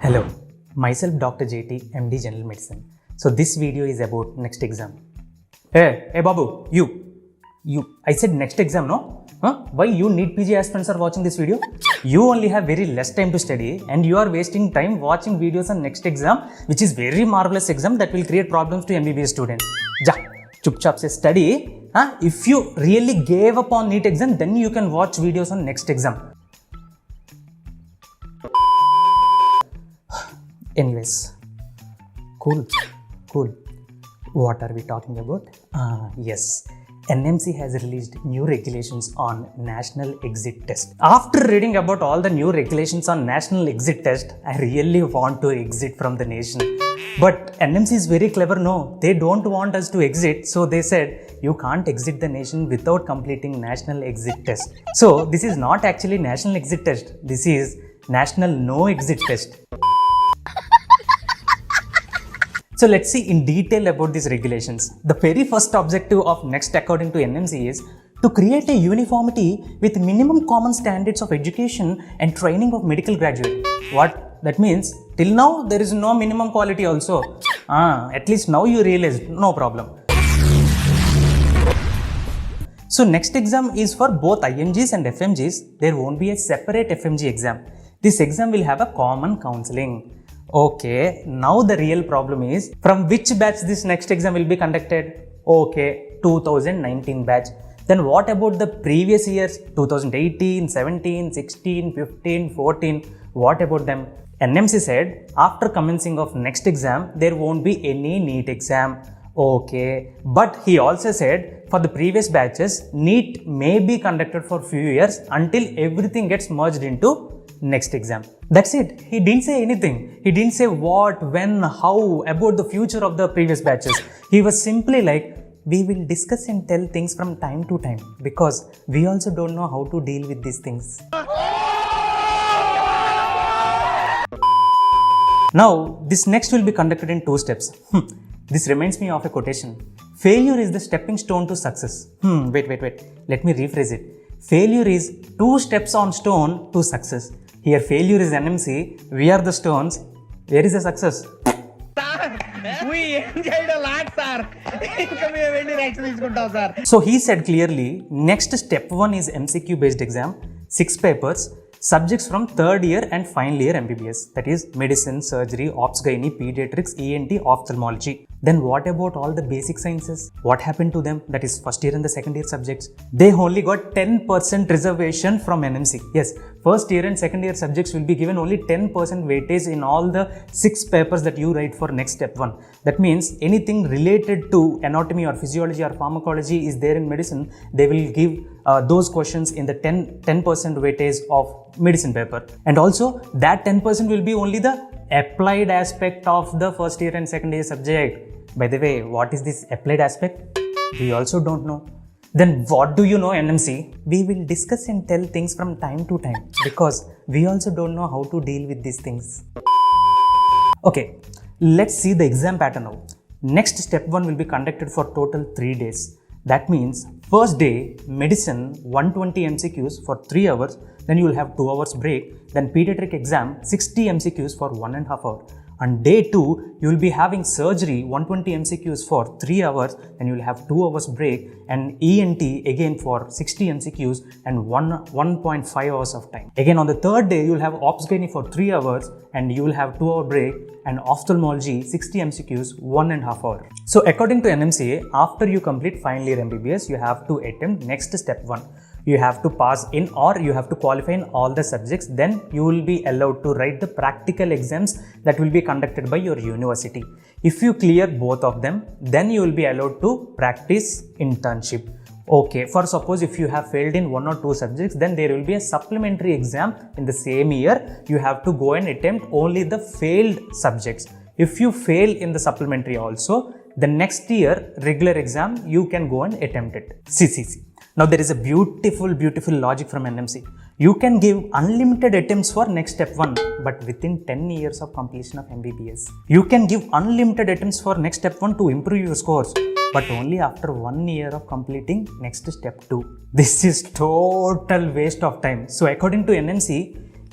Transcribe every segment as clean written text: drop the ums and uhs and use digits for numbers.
Hello, myself Dr.JTM, MD General Medicine. So this video is about NExT exam. Hey Babu, you. I said NExT exam, no? Why you NEET PG aspirants are watching this video? You only have very less time to study and you are wasting time watching videos on NExT exam, which is very marvelous exam that will create problems to MBBS students. Ja, chupchap se study. If you really gave up on NEET exam, then you can watch videos on NExT exam. Anyways, cool. What are we talking about? Yes, NMC has released new regulations on National Exit Test. After reading about all the new regulations on National Exit Test, I really want to exit from the nation. But NMC is very clever, no? They don't want us to exit, so they said, you can't exit the nation without completing National Exit Test. So this is not actually National Exit Test, this is National No Exit Test. So let's see in detail about these regulations. The very first objective of NExT according to NMC is to create a uniformity with minimum common standards of education and training of medical graduate. What? That means till now there is no minimum quality also. At least now you realize, no problem. So NExT exam is for both IMGs and FMGs. There won't be a separate FMG exam. This exam will have a common counseling. Okay, now the real problem is from which batch this NExT exam will be conducted? Okay, 2019 batch. Then what about the previous years? 2018, 17, 16, 15, 14. What about them? NMC said after commencing of NExT exam, there won't be any NEET exam. Okay, but he also said for the previous batches, NEET may be conducted for few years until everything gets merged into NExT exam. That's it. He didn't say anything. He didn't say what, when, how, about the future of the previous batches. He was simply like, we will discuss and tell things from time to time because we also don't know how to deal with these things. Now, this NExT will be conducted in 2 steps. This reminds me of a quotation. Failure is the stepping stone to success. Wait. Let me rephrase it. Failure is 2 steps on stone to success. Here failure is NMC, we are the stones. Where is the success? We enjoyed a lot, sir. So he said clearly, NExT step 1 is MCQ based exam, 6 papers, subjects from 3rd year and final year MBBS, that is medicine, surgery, OBSGYN, pediatrics, ENT, ophthalmology. Then what about all the basic sciences? What happened to them? That is first year and the second year subjects. They only got 10% reservation from NMC. Yes, first year and second year subjects will be given only 10% weightage in all the 6 papers that you write for NExT step 1. That means anything related to anatomy or physiology or pharmacology is there in medicine, they will give those questions in the 10% weightage of medicine paper. And also that 10% will be only the applied aspect of the first year and second year subject. By the way, what is this applied aspect? We also don't know. Then what do you know, NMC? We will discuss and tell things from time to time because we also don't know how to deal with these things. Okay, let's see the exam pattern now. NExT step 1 will be conducted for total 3 days. That means first day, medicine 120 MCQs for 3 hours, then you will have 2 hours break, then pediatric exam 60 MCQs for 1.5 hours. On day 2, you will be having surgery 120 MCQs for 3 hours, then you will have 2 hours break, and ENT again for 60 MCQs and 1.5 hours of time. Again on the 3rd day, you will have OBSGYN for 3 hours and you will have 2 hour break, and ophthalmology 60 MCQs 1.5 hour. So according to NMCA, after you complete final year MBBS, you have to attempt NExT step 1. You have to pass in or you have to qualify in all the subjects, then you will be allowed to write the practical exams that will be conducted by your university. If you clear both of them, then you will be allowed to practice internship. Okay, for suppose if you have failed in 1 or 2 subjects, then there will be a supplementary exam in the same year. You have to go and attempt only the failed subjects. If you fail in the supplementary also, the next year regular exam you can go and attempt it. See. Now there is a beautiful logic from NMC. You can give unlimited attempts for NExT step 1, but within 10 years of completion of MBBS. You can give unlimited attempts for NExT step 1 to improve your scores, but only after 1 year of completing next step 2. This is total waste of time. So according to NMC,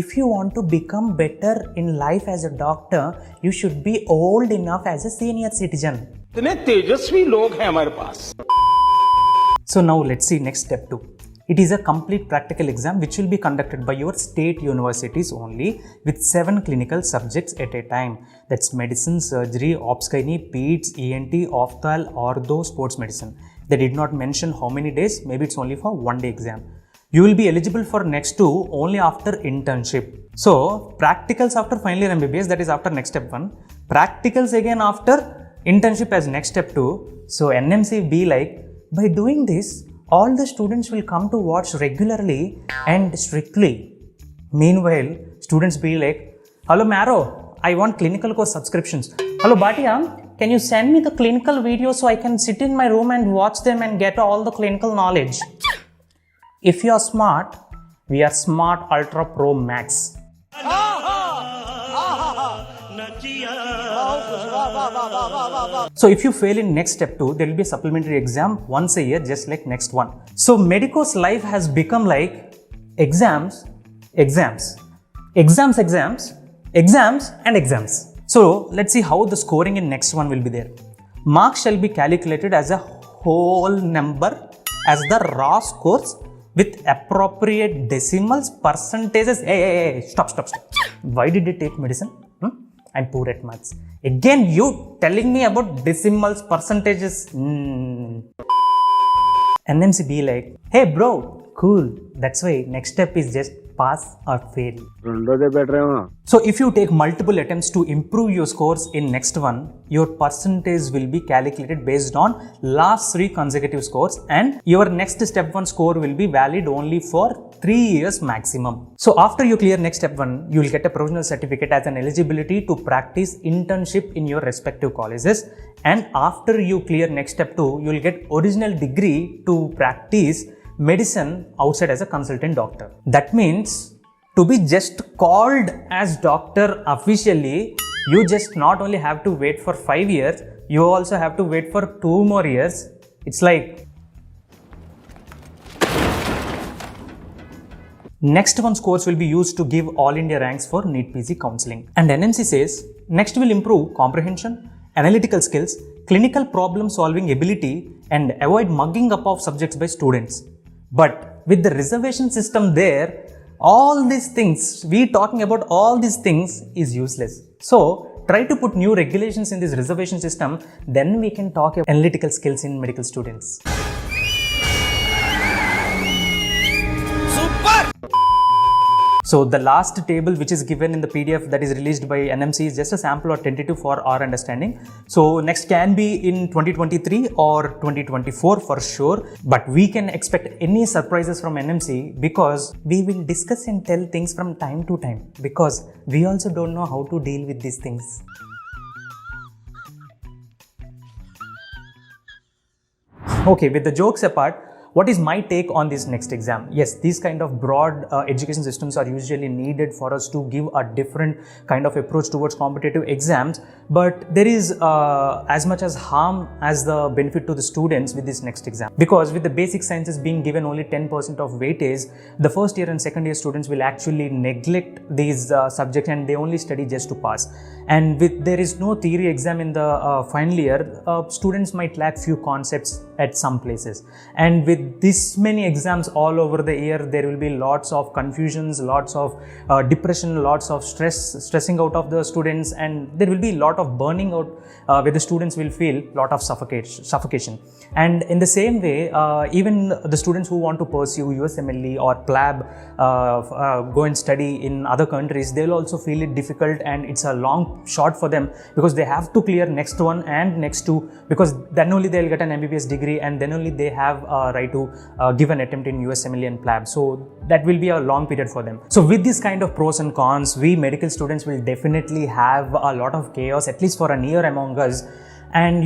if you want to become better in life as a doctor, you should be old enough as a senior citizen. इतने तेजस्वी लोग हैं हमारे पास. So now let's see next step 2. It is a complete practical exam which will be conducted by your state universities only with 7 clinical subjects at a time. That's medicine, surgery, OBSGYN, peds, ENT, opthal, ortho, sports medicine. They did not mention how many days, maybe it's only for 1 day exam. You will be eligible for next 2 only after internship. So practicals after final year MBBS, that is after next step 1. Practicals again after internship as next step 2. So NMC be like, by doing this, all the students will come to watch regularly and strictly. Meanwhile, students be like, hello Maro, I want clinical course subscriptions. Hello Bhatia, can you send me the clinical videos so I can sit in my room and watch them and get all the clinical knowledge? If you are smart, we are Smart Ultra Pro Max. So if you fail in next step 2, there will be a supplementary exam once a year, just like next one. So Medico's life has become like exams, exams, exams, exams, exams and exams. So let's see how the scoring in next one will be there. Marks shall be calculated as a whole number as the raw scores with appropriate decimals, percentages. Hey, stop. Why did you take medicine? I'm poor at maths. Again, you telling me about decimals, percentages. NMC be like, hey bro, cool. That's why next step is just pass or fail. So if you take multiple attempts to improve your scores in next one, your percentage will be calculated based on last 3 consecutive scores, and your next step 1 score will be valid only for 3 years maximum. So after you clear next step 1, you will get a provisional certificate as an eligibility to practice internship in your respective colleges, and after you clear next step 2, you will get original degree to practice medicine outside as a consultant doctor. That means to be just called as doctor officially, you just not only have to wait for 5 years, you also have to wait for 2 more years. It's like next one scores will be used to give all India ranks for NEET PG counseling. And NMC says next will improve comprehension, analytical skills, clinical problem solving ability, and avoid mugging up of subjects by students. But with the reservation system there, all these things, we talking about all these things is useless. So try to put new regulations in this reservation system, then we can talk about analytical skills in medical students. So the last table which is given in the PDF that is released by NMC is just a sample or tentative for our understanding. So next can be in 2023 or 2024 for sure, but we can expect any surprises from NMC because we will discuss and tell things from time to time because we also don't know how to deal with these things. Okay, with the jokes apart, what is my take on this next exam? Yes, these kind of broad education systems are usually needed for us to give a different kind of approach towards competitive exams, but there is as much as harm as the benefit to the students with this next exam. Because with the basic sciences being given only 10% of weightage, the first year and second year students will actually neglect these subjects and they only study just to pass. And with there is no theory exam in the final year, students might lack few concepts at some places. And with this many exams all over the year, there will be lots of confusions, lots of depression, lots of stressing out of the students, and there will be a lot of burning out where the students will feel lot of suffocation. And in the same way, even the students who want to pursue USMLE or PLAB, go and study in other countries, they will also feel it difficult and it's a long shot for them because they have to clear next one and next two, because then only they'll get an MBBS degree and then only they have a right to give an attempt in USMLE and PLAB. So that will be a long period for them. So with this kind of pros and cons, we medical students will definitely have a lot of chaos, at least for a year among us. And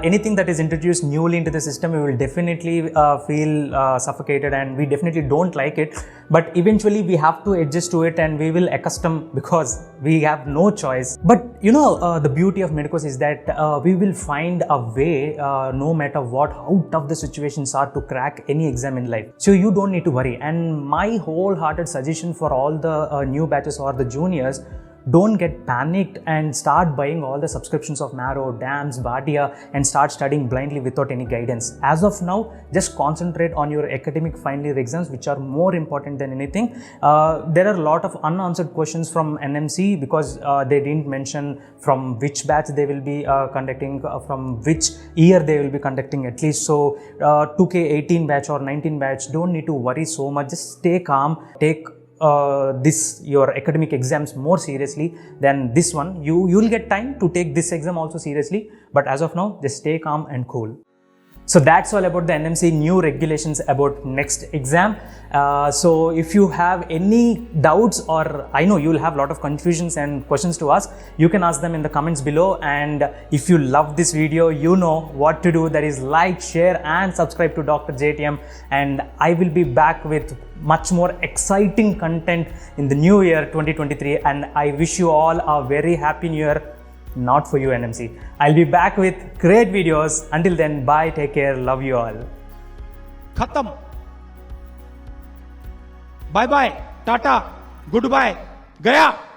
anything that is introduced newly into the system, we will definitely feel suffocated, and we definitely don't like it. But eventually we have to adjust to it, and we will accustom because we have no choice. But the beauty of Medicos is that we will find a way, no matter what, how tough the situations are, to crack any exam in life. So you don't need to worry. And my wholehearted suggestion for all the new batches or the juniors: don't get panicked and start buying all the subscriptions of Marrow, DAMS, Bardia, and start studying blindly without any guidance. As of now, just concentrate on your academic final year exams, which are more important than anything. There are a lot of unanswered questions from NMC because they didn't mention from which batch they will be conducting, from which year they will be conducting at least. So 2K18 batch or 19 batch, don't need to worry so much. Just stay calm, take your academic exams more seriously than this one. You'll get time to take this exam also seriously, but as of now, just stay calm and cool. So that's all about the NMC new regulations about NExT exam. So if you have any doubts, or I know you'll have a lot of confusions and questions to ask, you can ask them in the comments below. And if you love this video, you know what to do. That is like, share and subscribe to Dr. JTM. And I will be back with much more exciting content in the new year 2023. And I wish you all a very happy new year. Not for you, NMC. I'll be back with great videos. Until then, bye, take care, love you all. खत्म. Bye bye, Tata, goodbye, गया.